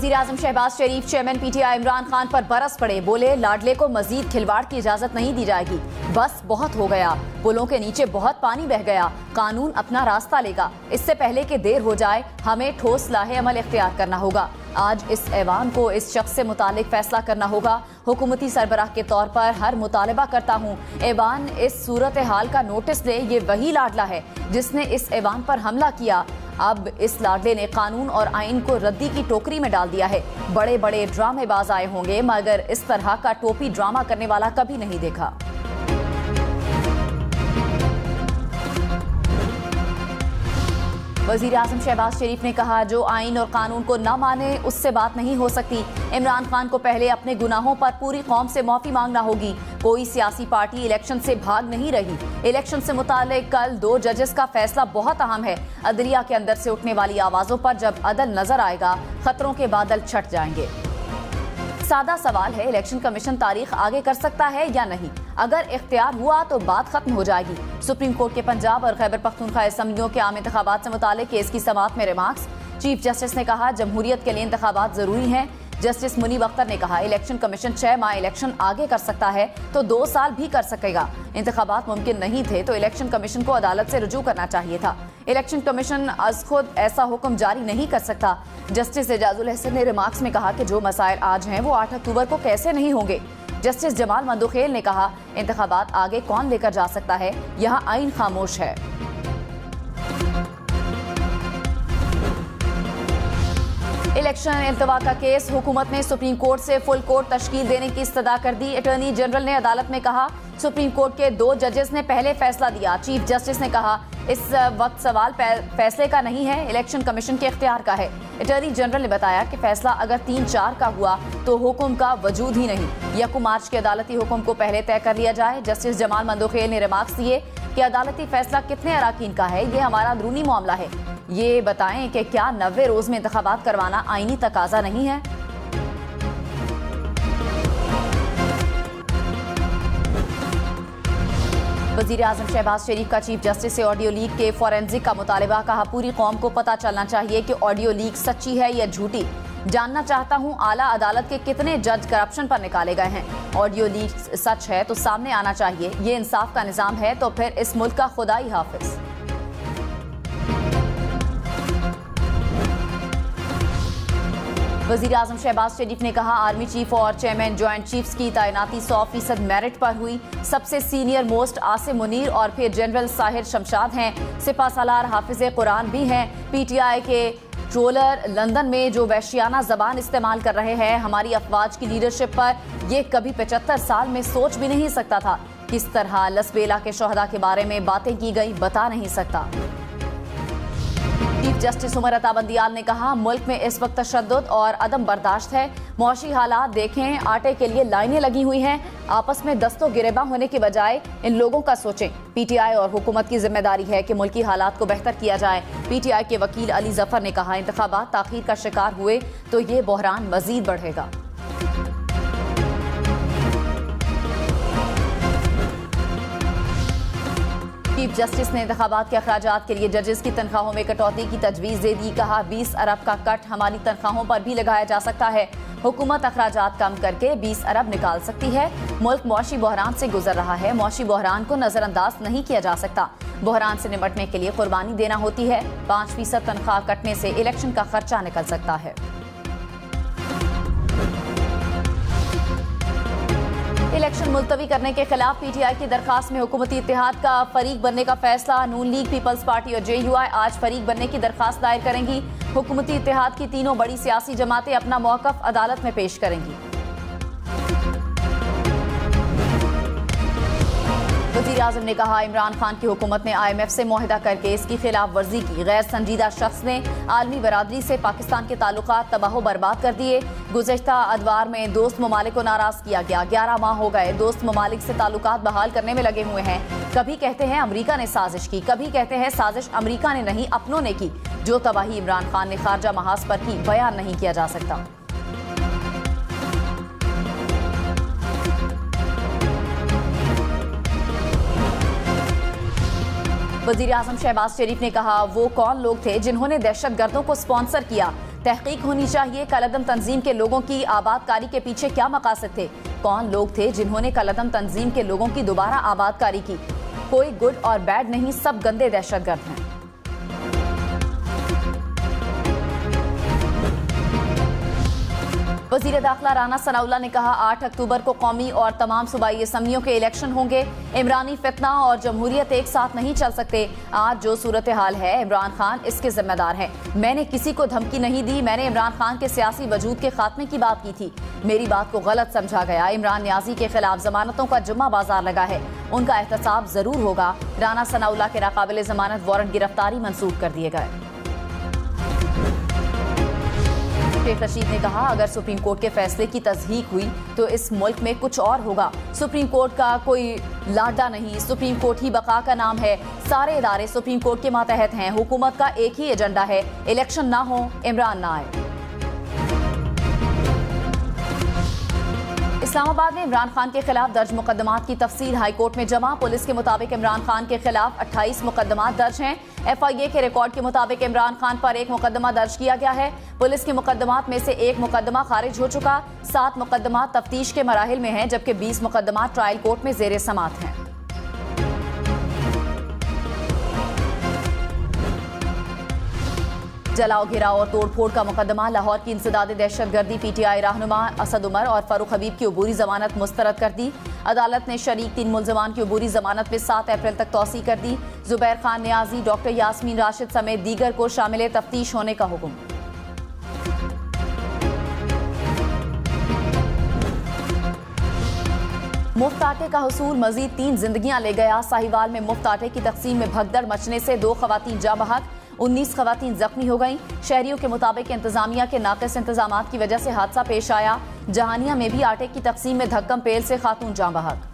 वज़ीर आज़म शहबाज शरीफ chairman PTI Imran Khan पर बरस पड़े। बोले लाडले को मजीद खिलवाड़ की इजाजत नहीं दी जाएगी, बस बहुत हो गया, पुलों के नीचे बहुत पानी बह गया, कानून अपना रास्ता लेगा, इससे पहले कि देर हो जाए हमें ठोस लाहे अमल इख्तियार करना होगा। आज इस ऐवान को इस शख्स से मुतालिक फैसला करना होगा। हुकूमती सरबराह के तौर पर हर मुतालबा करता हूँ ऐवान इस सूरत हाल का नोटिस ले। ये वही लाडला है जिसने इस ऐवान पर हमला किया। अब इस लाडले ने कानून और आइन को रद्दी की टोकरी में डाल दिया है। बड़े बड़े ड्रामेबाज आए होंगे मगर इस तरह का टोपी ड्रामा करने वाला कभी नहीं देखा। वज़ीर आज़म शहबाज शरीफ ने कहा जो आइन और कानून को न माने उससे बात नहीं हो सकती। इमरान खान को पहले अपने गुनाहों पर पूरी कौम से माफी मांगना होगी। कोई सियासी पार्टी इलेक्शन से भाग नहीं रही। इलेक्शन से मुताल्लिक कल 2 जजेस का फैसला बहुत अहम है। अदलिया के अंदर से उठने वाली आवाजों पर जब अदल नजर आएगा खतरों के बादल छट जाएंगे। सादा सवाल है, इलेक्शन कमीशन तारीख आगे कर सकता है या नहीं? अगर इख्तियार हुआ तो बात खत्म हो जाएगी। सुप्रीम कोर्ट के पंजाब और खैबर पख्तूनख्वा असम्बलियों के आम इंतखाबात से मुताल्लिक केस की समाअत में रिमार्क्स। चीफ जस्टिस ने कहा जमहूरियत के लिए इंतखाबात जरूरी हैं। जस्टिस मुनीब अख्तर ने कहा इलेक्शन कमीशन 6 माह इलेक्शन आगे कर सकता है तो 2 साल भी कर सकेगा। इंतखाबात मुमकिन नहीं थे तो इलेक्शन कमीशन को अदालत से रुजू करना चाहिए था। इलेक्शन कमीशन अज खुद ऐसा हुक्म जारी नहीं कर सकता। जस्टिस एजाजुल हसन ने रिमार्क्स में कहा कि जो मसाइल आज हैं वो 8 अक्टूबर को कैसे नहीं होंगे। जस्टिस जमाल मंदोखेल ने कहा इंतखाबात आगे कौन लेकर जा सकता है, यहाँ आइन खामोश है। इलेक्शन इल्तवा का केस, हुकूमत ने सुप्रीम कोर्ट से फुल कोर्ट तश्कील देने की इस्तदा कर दी। अटॉर्नी जनरल ने अदालत में कहा सुप्रीम कोर्ट के 2 जजेस ने पहले फैसला दिया। चीफ जस्टिस ने कहा इस वक्त सवाल फैसले का नहीं है, इलेक्शन कमीशन के इख्तियार का है। अटॉर्नी जनरल ने बताया कि फैसला अगर 3-4 का हुआ तो हुक्म का वजूद ही नहीं। 1 मार्च के अदालती हुक्म को पहले तय कर लिया जाए। जस्टिस जमाल मंदोखेल ने रिमार्क्स दिए कि अदालती फैसला कितने अराकीन का है ये हमारा अंदरूनी मामला है। ये बताएं कि क्या 90 रोज में इंतखाबात करवाना आईनी तकाजा नहीं है? वज़ीर आज़म शहबाज शरीफ का चीफ जस्टिस से ऑडियो लीक के फॉरेंसिक का मुतालबा। कहा पूरी कौम को पता चलना चाहिए कि ऑडियो लीक सच्ची है या झूठी। जानना चाहता हूं आला अदालत के कितने जज करप्शन पर निकाले गए हैं। ऑडियो लीक सच है तो सामने आना चाहिए। ये इंसाफ का निजाम है तो फिर इस मुल्क का खुदाई हाफिज। वज़ीर आज़म शहबाज शरीफ ने कहा आर्मी चीफ और चेयरमैन ज्वाइंट चीफ्स की तैनाती 100% मेरिट पर हुई। सबसे सीनियर मोस्ट आसिम मुनीर और फिर जनरल साहिर शमशाद हैं। सिपा सालार हाफिज कुरान भी हैं। पीटीआई के ट्रोलर लंदन में जो वहशियाना जबान इस्तेमाल कर रहे हैं हमारी अफवाज की लीडरशिप पर, यह कभी 75 साल में सोच भी नहीं सकता था। किस तरह लसबेला के शोहदा के बारे में बातें की गई बता नहीं सकता। चीफ जस्टिस उमर अता बंदियाल ने कहा मुल्क में इस वक्त तशद्दुद और अदम बर्दाश्त है। मौशी हालात देखें, आटे के लिए लाइनें लगी हुई हैं। आपस में दस्तों गिरेबा होने के बजाय इन लोगों का सोचें। पीटीआई और हुकूमत की जिम्मेदारी है कि मुल्की हालात को बेहतर किया जाए। पीटीआई के वकील अली जफर ने कहा इंतखाबात ताखीर का शिकार हुए तो ये बहरान मजीद बढ़ेगा। चीफ जस्टिस ने इंतखाबात के अखराजात के लिए जजेस की तनख्वाहों में कटौती की तजवीज़ दे दी। कहा 20 अरब का कट हमारी तनख्वाहों पर भी लगाया जा सकता है। हुकूमत अखराजात कम करके 20 अरब निकाल सकती है। मुल्क मौशी बहरान से गुजर रहा है। मौशी बहरान को नजरअंदाज नहीं किया जा सकता। बहरान से निपटने के लिए कुर्बानी देना होती है। 5% तनख्वाह कटने से इलेक्शन का खर्चा निकल सकता है। इलेक्शन मुलतवी करने के खिलाफ पीटीआई की दरखास्त में हुकूमती इत्तेहाद का फरीक बनने का फैसला। नून लीग, पीपल्स पार्टी और जेयूआई आज फरीक बनने की दरखास्त दायर करेंगी। हुकूमती इत्तेहाद की तीनों बड़ी सियासी जमातें अपना मौक़िफ़ अदालत में पेश करेंगी। वज़ीर आज़म ने कहा इमरान खान की हुकूमत ने IMF से मुआहिदा करके इसकी खिलाफ वर्जी की। गैर संजीदा शख्स ने आलमी बरादरी से पाकिस्तान के ताल्लुकात तबाह बर्बाद कर दिए। गुज़श्ता अदवार में दोस्त ममालिक को नाराज किया गया। 11 माह हो गए दोस्त ममालिक से ताल्लुकात बहाल करने में लगे हुए हैं। कभी कहते हैं अमरीका ने साजिश की, कभी कहते हैं साजिश अमरीका ने नहीं अपनों ने की। जो तबाही इमरान खान ने खारजा महाज पर की बयान नहीं किया जा सकता। वज़ीर आज़म शहबाज शरीफ ने कहा वो कौन लोग थे जिन्होंने दहशतगर्दों को स्पॉन्सर किया। तहकीक होनी चाहिए। कलअदम तंजीम के लोगों की आबादकारी के पीछे क्या मकासद थे? कौन लोग थे जिन्होंने कलअदम तंजीम के लोगों की दोबारा आबादकारी की? कोई गुड और बैड नहीं, सब गंदे दहशतगर्द हैं। वजीर दाखिला राना सनाउल्लाह ने कहा 8 अक्टूबर को कौमी और तमाम सूबाई असम्बलियों के इलेक्शन होंगे। इमरानी फितना और जमहूरियत एक साथ नहीं चल सकते। आज जो सूरत हाल है इमरान खान इसके जिम्मेदार है। मैंने किसी को धमकी नहीं दी। मैंने इमरान खान के सियासी वजूद के खात्मे की बात की थी। मेरी बात को गलत समझा गया। इमरान न्याजी के खिलाफ जमानतों का जुम्मा बाजार लगा है, उनका एहतसाब जरूर होगा। राना सनाउल्लाह के नाकाबिल जमानत वारंट गिरफ्तारी मंसूख कर दिए गए। शेख रशीद ने कहा अगर सुप्रीम कोर्ट के फैसले की तस्दीक हुई तो इस मुल्क में कुछ और होगा। सुप्रीम कोर्ट का कोई लाडा नहीं, सुप्रीम कोर्ट ही बका का नाम है। सारे इदारे सुप्रीम कोर्ट के मातहत हैं। हुकूमत का एक ही एजेंडा है, इलेक्शन ना हो, इमरान ना आए। इस्लामाबाद में इमरान खान के खिलाफ दर्ज मुकदमात की तफसील हाईकोर्ट में जमा। पुलिस के मुताबिक इमरान खान के खिलाफ 28 मुकदमात दर्ज हैं। FIA के रिकॉर्ड के मुताबिक इमरान खान पर एक मुकदमा दर्ज किया गया है। पुलिस के मुकदमात में से एक मुकदमा खारिज हो चुका। 7 मुकदमात तफ्तीश के मराहिल में हैं, जबकि 20 मुकदमात ट्रायल कोर्ट में जेर समात हैं। जलाओ, घेराव और तोड़फोड़ का मुकदमा। लाहौर की इंसदाद दहशतगर्दी PTI रहनुमा असद उमर और फारूक हबीब की अबूरी जमानत मुस्तरद कर दी। अदालत ने शरीक 3 मुलजमान की अबूरी जमानत में 7 अप्रैल तक तौसी कर दी। जुबैर खान न्याजी, डॉक्टर यास्मीन राशिद समेत दीगर को शामिल तफ्तीश होने का हुक्म। मुफ्त आटे का हुसूल मजीद 3 जिंदगियां ले गया। साहिवाल में मुफ्त आटे की तकसीम में भगदड़ मचने से 2 खवातीन जाँ बहक, 19 खवातीन जख्मी हो गईं। शहरियों के मुताबिक इंतजामिया के नाक़िस इंतजामात की वजह से हादसा पेश आया। जहानिया में भी आटे की तकसीम में धक्कम पेल से खातून जाँ बहक।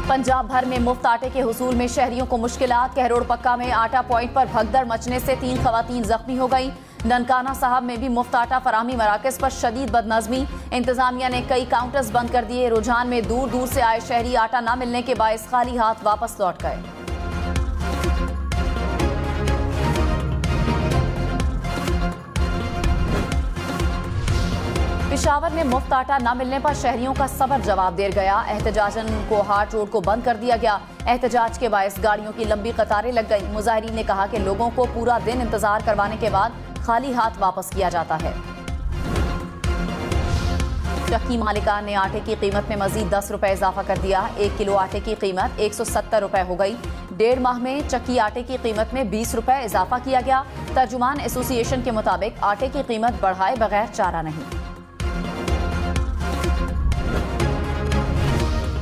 पंजाब भर में मुफ्त आटे के हुसूल में शहरियों को मुश्किलात। कहरोड़ पक्का में आटा पॉइंट पर भगदड़ मचने से 3 खवातीन जख्मी हो गईं। ननकाना साहब में भी मुफ्त आटा फराहमी मराकज पर शदीद बदनज़मी। इंतजामिया ने कई काउंटर्स बंद कर दिए। रुझान में दूर दूर से आए शहरी आटा न मिलने के बायस खाली हाथ वापस लौट गए। पेशावर में मुफ्त आटा न मिलने पर शहरियों का सबर जवाब दे गया। एहतजाजन को हाट रोड को बंद कर दिया गया। एहतजाज के बायस गाड़ियों की लंबी कतारें लग गई। मुजाहिरीन ने कहा कि लोगों को पूरा दिन इंतजार करवाने के बाद खाली हाथ वापस किया जाता है। चक्की मालिकान ने आटे की कीमत में मजीद 10 रुपए इजाफा कर दिया। 1 किलो आटे की कीमत 170 रुपए हो गई। 1.5 माह में चक्की आटे की कीमत में 20 रुपए इजाफा किया गया। तर्जुमान एसोसिएशन के मुताबिक आटे की कीमत बढ़ाए बगैर चारा नहीं।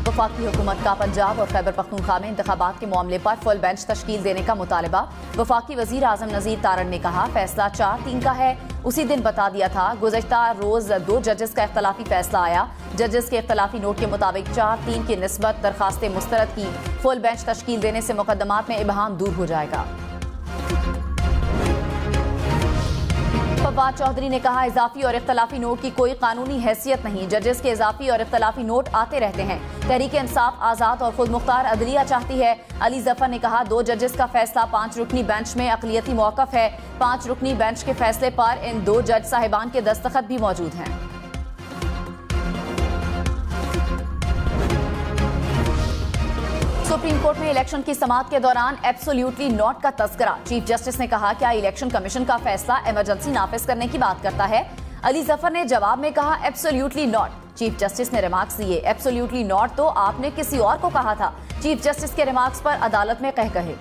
वफाकी हुकूमत का पंजाब और खैबर पख्तूनख्वा में इंतखाबात के मामले पर फुल बेंच तश्कील देने का मुतालबा। वफाकी वजीर आजम नजीर तारण ने कहा फैसला 4-3 का है, उसी दिन बता दिया था। गुज़श्ता रोज 2 जजेस का इख्तलाफी फैसला आया। जजेस के इख्तलाफी नोट के मुताबिक 4-3 की निस्बत दरखास्तें मुस्तरद की। फुल बेंच तश्कील देने से मुकदमात में इबहाम दूर हो जाएगा। फवाद चौधरी ने कहा इजाफी और इख्तलाफी नोट की कोई कानूनी हैसियत नहीं। जजेस के इजाफी और इख्तलाफी नोट आते रहते हैं। तहरीक इंसाफ आज़ाद और खुद मुख्तार अदलिया चाहती है। अली जफर ने कहा 2 जजेस का फैसला 5 रुकनी बेंच में अक़लियती मौक़िफ़ है। 5 रुकनी बेंच के फैसले पर इन 2 जज साहिबान के दस्तखत भी मौजूद हैं। सुप्रीम कोर्ट में इलेक्शन की समाअत के दौरान एब्सोल्यूटली नॉट का तस्करा। चीफ जस्टिस ने कहा क्या इलेक्शन कमीशन का फैसला इमरजेंसी नाफिज करने की बात करता है? अली जफर ने जवाब में कहा एब्सोल्यूटली नॉट। चीफ जस्टिस ने रिमार्क्स दिए एब्सोल्यूटली नॉट तो आपने किसी और को कहा था। चीफ जस्टिस के रिमार्क्स पर अदालत में कह कहे।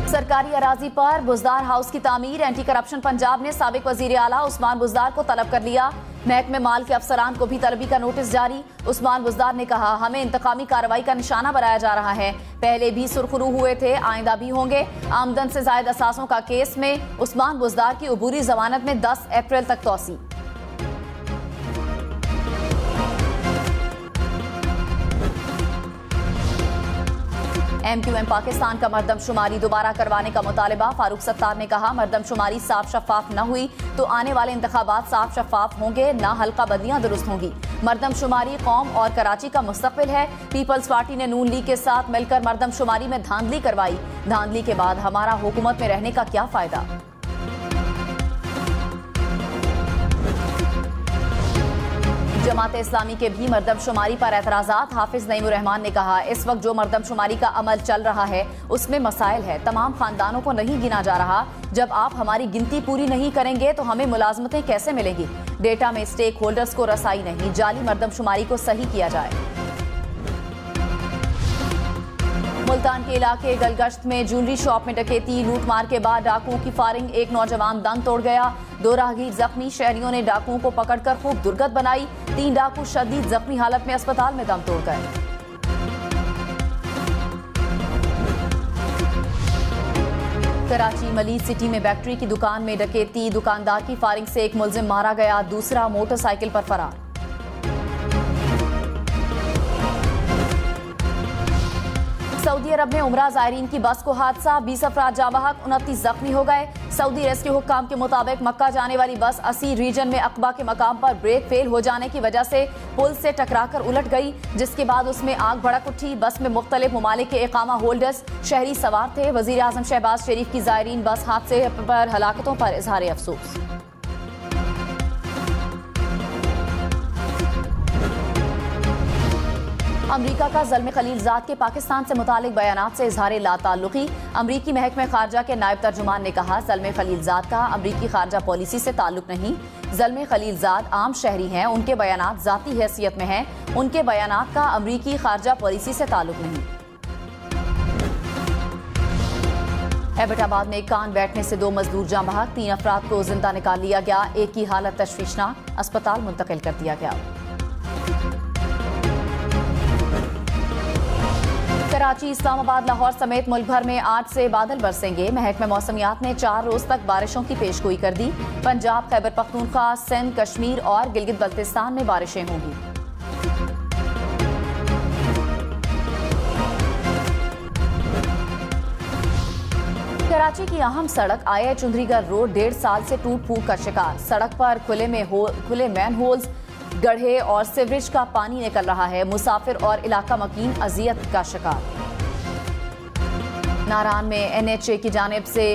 सरकारी अराजी पर बुजदार हाउस की तामीर। एंटी करप्शन पंजाब ने साबिक वजीर आला उस्मान बुजदार को तलब कर लिया। महकमे माल के अफसरान को भी तलबी का नोटिस जारी। उस्मान बुजदार ने कहा हमें इंतकामी कार्रवाई का निशाना बनाया जा रहा है। पहले भी सुरखरू हुए थे, आइंदा भी होंगे। आमदन से जायद असासों का केस में उस्मान बुजदार की अबूरी जमानत में 10 अप्रैल तक तौसी। MQM पाकिस्तान का मरदमशुमारी दोबारा करवाने का मुतालबा। फारूक सत्तार ने कहा, मरदमशुमारी साफ शफाफ न हुई तो आने वाले इंतखाबात साफ शफाफ होंगे, न हल्का बंदियां दुरुस्त होंगी। मरदमशुमारी कौम और कराची का मुस्तकबिल है। पीपल्स पार्टी ने नून लीग के साथ मिलकर मरदमशुमारी में धांधली करवाई। धांधली के बाद हमारा हुकूमत में रहने का क्या फायदा। जमात इस्लामी के भी मरदमशुमारी पर एतराज़ात। हाफिज नईमुर रहमान ने कहा, इस वक्त जो मरदमशुमारी का अमल चल रहा है उसमें मसाइल है। तमाम खानदानों को नहीं गिना जा रहा। जब आप हमारी गिनती पूरी नहीं करेंगे तो हमें मुलाजमतें कैसे मिलेंगी। डेटा में स्टेक होल्डर्स को रसाई नहीं, जाली मरदमशुमारी को सही किया जाए। मुल्तान के इलाके गलगश्त में ज्वेलरी शॉप में डकैती, लूटमार के बाद डाकुओं की फायरिंग, एक नौजवान दम तोड़ गया, 2 राहगीर जख्मी। शहरियों ने डाकुओं को पकड़कर खूब दुर्गत बनाई। 3 डाकू शदीद जख्मी हालत में अस्पताल में दम तोड़ गए। कराची मलीद सिटी में बैटरी की दुकान में डकैती, दुकानदार की फायरिंग से एक मुलजिम मारा गया, दूसरा मोटरसाइकिल पर फरार। सऊदी अरब में उमरा ज़ायरीन की बस को हादसा, 20 अफराद जाँ बहक, 29 जख्मी हो गए। सऊदी रेस्क्यू हुक्काम के मुताबिक मक्का जाने वाली बस असी रीजन में अकबा के मकाम पर ब्रेक फेल हो जाने की वजह से पुल से टकराकर उलट गई, जिसके बाद उसमें आग भड़क उठी। बस में मुख्तलिफ ममालिक के इकामा होल्डर्स शहरी सवार थे। वज़ीर आज़म शहबाज शरीफ की ज़ायरीन बस हादसे पर हलाकतों पर इजहार अफसोस। अमरीका का ज़ल्म खलीलजाद के पाकिस्तान से मुतालिक बयानात से इजहार लाताल्लुकी। अमरीकी महकमे खारजा के नायब तर्जुमान ने कहा, ज़ल्म खलीलजाद का अमरीकी खारजा पॉलिसी से ताल्लुक नहीं। ज़ल्म खलीलजाद आम शहरी हैं, उनके बयानात ज़ाती हैसियत में हैं, उनके बयानात का अमरीकी खारजा पॉलिसी से ताल्लुक नहीं। एबटाबाद में कान बैठने से 2 मजदूर जाँ बहक, 3 अफराद को जिंदा निकाल लिया गया, एक की हालत तशवीशनाक, अस्पताल मुंतकिल कर दिया गया। कराची, इस्लामाबाद, लाहौर समेत मुल्क भर में आज से बादल बरसेंगे। महकमे मौसमियात ने 4 रोज तक बारिशों की पेशगोई कर दी। पंजाब, खैबर पख्तूनख्वा, सिंध, कश्मीर और गिलगित बल्तिस्तान में बारिशें होंगी। कराची की अहम सड़क आया चुंदरीगढ़ रोड 1.5 साल से टूट फूट का शिकार। सड़क पर खुले मैन होल्स, गड्ढे और सीवरेज का पानी निकल रहा है। मुसाफिर और इलाका मकीन अजियत का शिकार। नारान में NHA की जानिब से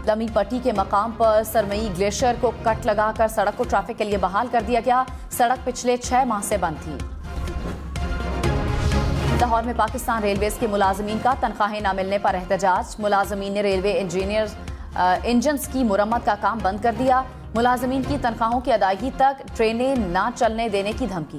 लमी पट्टी के मकाम पर सरमई ग्लेशियर को कट लगाकर सड़क को ट्रैफिक के लिए बहाल कर दिया गया। सड़क पिछले 6 माह से बंद थी। लाहौर में पाकिस्तान रेलवेज के मुलाजमीन का तनख्वाहें न मिलने पर एहतजाज। मुलाजमीन ने रेलवे इंजन्स की मुरम्मत का काम बंद कर दिया। मुलाजमीन की तनख्वाहों की अदायगी तक ट्रेनें न चलने देने की धमकी।